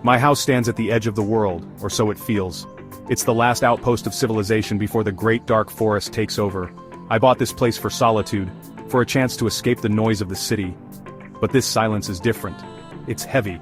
My house stands at the edge of the world, or so it feels. It's the last outpost of civilization before the great dark forest takes over. I bought this place for solitude, for a chance to escape the noise of the city. But this silence is different. It's heavy.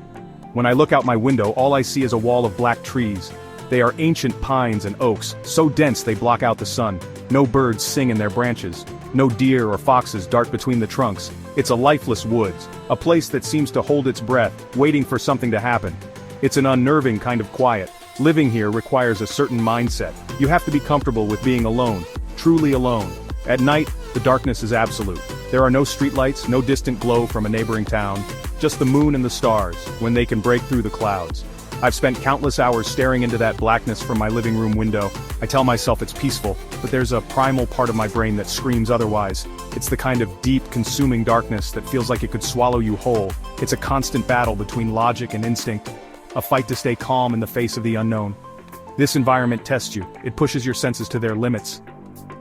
When I look out my window, all I see is a wall of black trees. They are ancient pines and oaks, so dense they block out the sun. No birds sing in their branches. No deer or foxes dart between the trunks. It's a lifeless woods, a place that seems to hold its breath, waiting for something to happen. It's an unnerving kind of quiet. Living here requires a certain mindset. You have to be comfortable with being alone, truly alone. At night, the darkness is absolute. There are no streetlights, no distant glow from a neighboring town, just the moon and the stars, when they can break through the clouds. I've spent countless hours staring into that blackness from my living room window. I tell myself it's peaceful, but there's a primal part of my brain that screams otherwise. It's the kind of deep, consuming darkness that feels like it could swallow you whole. It's a constant battle between logic and instinct. A fight to stay calm in the face of the unknown. This environment tests you. It pushes your senses to their limits.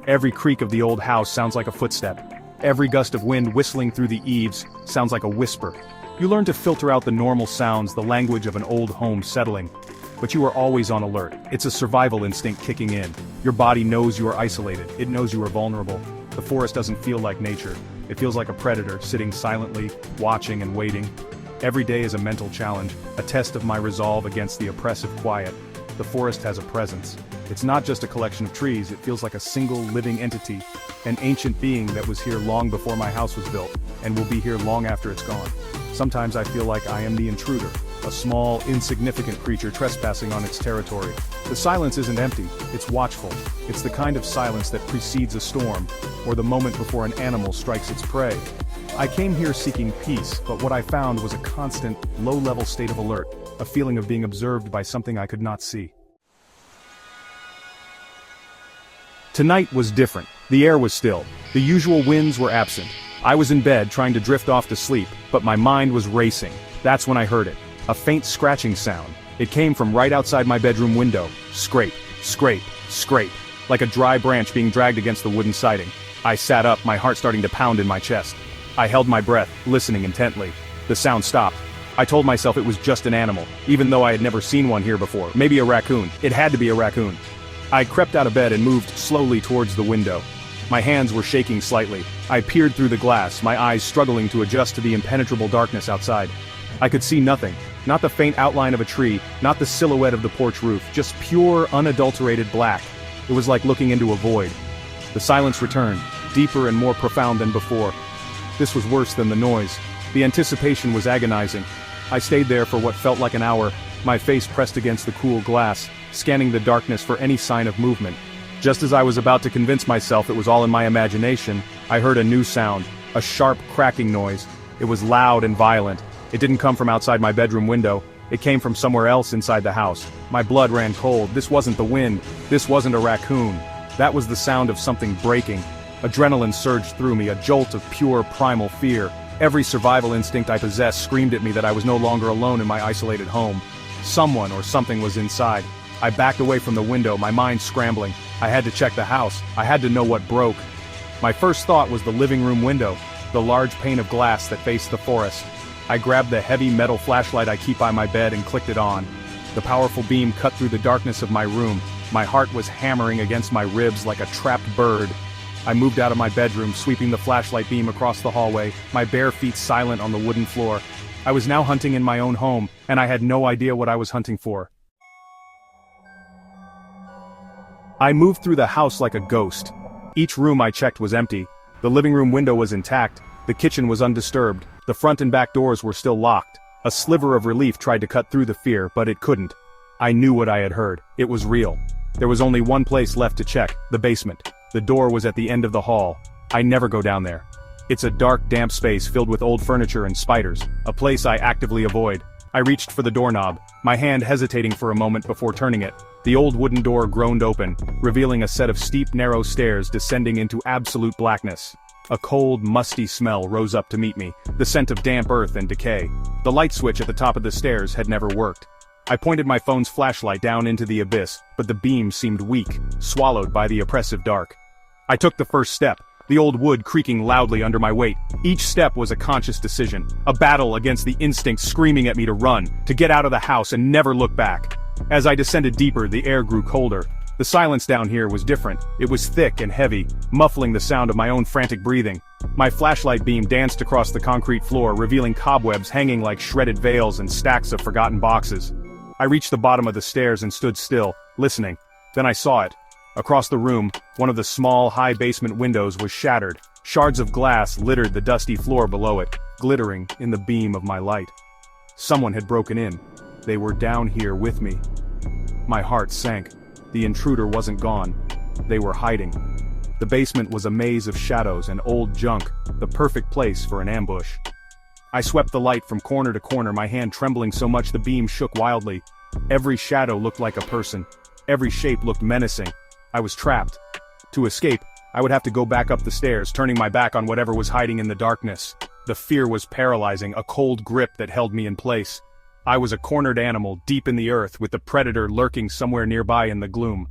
Every creak of the old house sounds like a footstep. Every gust of wind whistling through the eaves sounds like a whisper. You learn to filter out the normal sounds, the language of an old home settling. But you are always on alert. It's a survival instinct kicking in. Your body knows you are isolated. It knows you are vulnerable. The forest doesn't feel like nature. It feels like a predator, sitting silently, watching and waiting. Every day is a mental challenge, a test of my resolve against the oppressive quiet. The forest has a presence. It's not just a collection of trees, it feels like a single living entity, an ancient being that was here long before my house was built, and will be here long after it's gone. Sometimes I feel like I am the intruder, a small, insignificant creature trespassing on its territory. The silence isn't empty, it's watchful. It's the kind of silence that precedes a storm, or the moment before an animal strikes its prey. I came here seeking peace, but what I found was a constant, low-level state of alert, a feeling of being observed by something I could not see. Tonight was different. The air was still. The usual winds were absent. I was in bed trying to drift off to sleep, but my mind was racing. That's when I heard it. A faint scratching sound. It came from right outside my bedroom window. Scrape, scrape, scrape. Like a dry branch being dragged against the wooden siding. I sat up, my heart starting to pound in my chest. I held my breath, listening intently. The sound stopped. I told myself it was just an animal, even though I had never seen one here before. Maybe a raccoon. It had to be a raccoon. I crept out of bed and moved slowly towards the window. My hands were shaking slightly. I peered through the glass, my eyes struggling to adjust to the impenetrable darkness outside. I could see nothing. Not the faint outline of a tree, not the silhouette of the porch roof, just pure, unadulterated black. It was like looking into a void. The silence returned, deeper and more profound than before. This was worse than the noise. The anticipation was agonizing. I stayed there for what felt like an hour, my face pressed against the cool glass, scanning the darkness for any sign of movement. Just as I was about to convince myself it was all in my imagination, I heard a new sound, a sharp cracking noise. It was loud and violent. It didn't come from outside my bedroom window. It came from somewhere else inside the house. My blood ran cold. This wasn't the wind. This wasn't a raccoon. That was the sound of something breaking. Adrenaline surged through me, a jolt of pure primal fear. Every survival instinct I possessed screamed at me that I was no longer alone in my isolated home. Someone or something was inside. I backed away from the window, my mind scrambling. I had to check the house. I had to know what broke. My first thought was the living room window, the large pane of glass that faced the forest. I grabbed the heavy metal flashlight I keep by my bed and clicked it on. The powerful beam cut through the darkness of my room. My heart was hammering against my ribs like a trapped bird. I moved out of my bedroom, sweeping the flashlight beam across the hallway, my bare feet silent on the wooden floor. I was now hunting in my own home, and I had no idea what I was hunting for. I moved through the house like a ghost. Each room I checked was empty. The living room window was intact. The kitchen was undisturbed. The front and back doors were still locked. A sliver of relief tried to cut through the fear, but it couldn't. I knew what I had heard. It was real. There was only one place left to check, the basement. The door was at the end of the hall. I never go down there. It's a dark, damp space filled with old furniture and spiders, a place I actively avoid. I reached for the doorknob, my hand hesitating for a moment before turning it. The old wooden door groaned open, revealing a set of steep, narrow stairs descending into absolute blackness. A cold, musty smell rose up to meet me, the scent of damp earth and decay. The light switch at the top of the stairs had never worked. I pointed my phone's flashlight down into the abyss, but the beam seemed weak, swallowed by the oppressive dark. I took the first step. the old wood creaking loudly under my weight. Each step was a conscious decision, a battle against the instinct screaming at me to run, to get out of the house and never look back. As I descended deeper, the air grew colder. The silence down here was different. It was thick and heavy, muffling the sound of my own frantic breathing. My flashlight beam danced across the concrete floor, revealing cobwebs hanging like shredded veils and stacks of forgotten boxes. I reached the bottom of the stairs and stood still, listening. Then I saw it. Across the room, one of the small, high basement windows was shattered. Shards of glass littered the dusty floor below it, glittering in the beam of my light. Someone had broken in. They were down here with me. My heart sank. The intruder wasn't gone. They were hiding. The basement was a maze of shadows and old junk, the perfect place for an ambush. I swept the light from corner to corner, my hand trembling so much the beam shook wildly. Every shadow looked like a person. Every shape looked menacing. I was trapped. To escape, I would have to go back up the stairs, turning my back on whatever was hiding in the darkness. The fear was paralyzing, a cold grip that held me in place. I was a cornered animal, deep in the earth, with the predator lurking somewhere nearby in the gloom.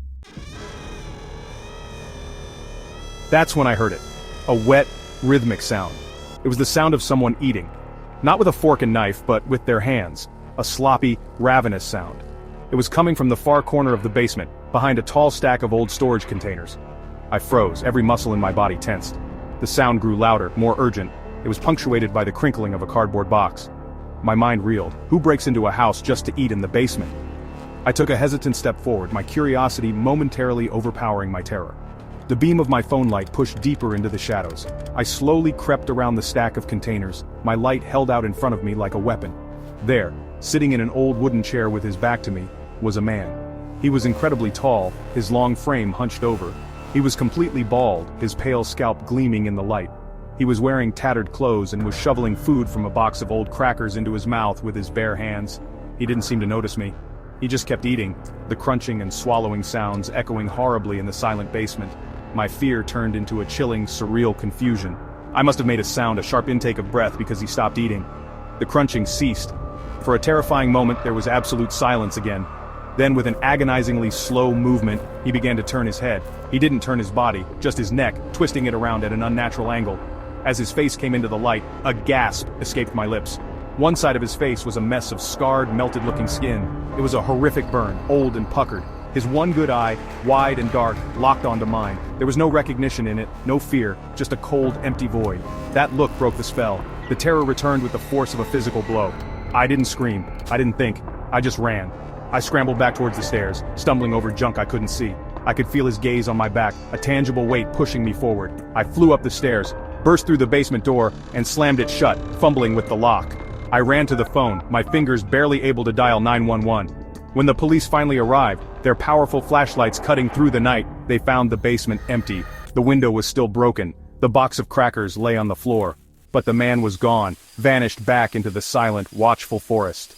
That's when I heard it. A wet, rhythmic sound. It was the sound of someone eating. Not with a fork and knife, but with their hands. A sloppy, ravenous sound. It was coming from the far corner of the basement, behind a tall stack of old storage containers. I froze, every muscle in my body tensed. The sound grew louder, more urgent. It was punctuated by the crinkling of a cardboard box. My mind reeled. Who breaks into a house just to eat in the basement? I took a hesitant step forward, my curiosity momentarily overpowering my terror. The beam of my phone light pushed deeper into the shadows. I slowly crept around the stack of containers, my light held out in front of me like a weapon. There, sitting in an old wooden chair with his back to me, was a man. He was incredibly tall, his long frame hunched over. He was completely bald, his pale scalp gleaming in the light. He was wearing tattered clothes and was shoveling food from a box of old crackers into his mouth with his bare hands. He didn't seem to notice me. He just kept eating, the crunching and swallowing sounds echoing horribly in the silent basement. My fear turned into a chilling, surreal confusion. I must have made a sound, a sharp intake of breath, because he stopped eating. The crunching ceased. For a terrifying moment, there was absolute silence again. Then, with an agonizingly slow movement, he began to turn his head. He didn't turn his body, just his neck, twisting it around at an unnatural angle. As his face came into the light, a gasp escaped my lips. One side of his face was a mess of scarred, melted-looking skin. It was a horrific burn, old and puckered. His one good eye, wide and dark, locked onto mine. There was no recognition in it, no fear, just a cold, empty void. That look broke the spell. The terror returned with the force of a physical blow. I didn't scream. I didn't think. I just ran. I scrambled back towards the stairs, stumbling over junk I couldn't see. I could feel his gaze on my back, a tangible weight pushing me forward. I flew up the stairs, burst through the basement door, and slammed it shut, fumbling with the lock. I ran to the phone, my fingers barely able to dial 911. When the police finally arrived, their powerful flashlights cutting through the night, they found the basement empty. The window was still broken. The box of crackers lay on the floor. But the man was gone, vanished back into the silent, watchful forest.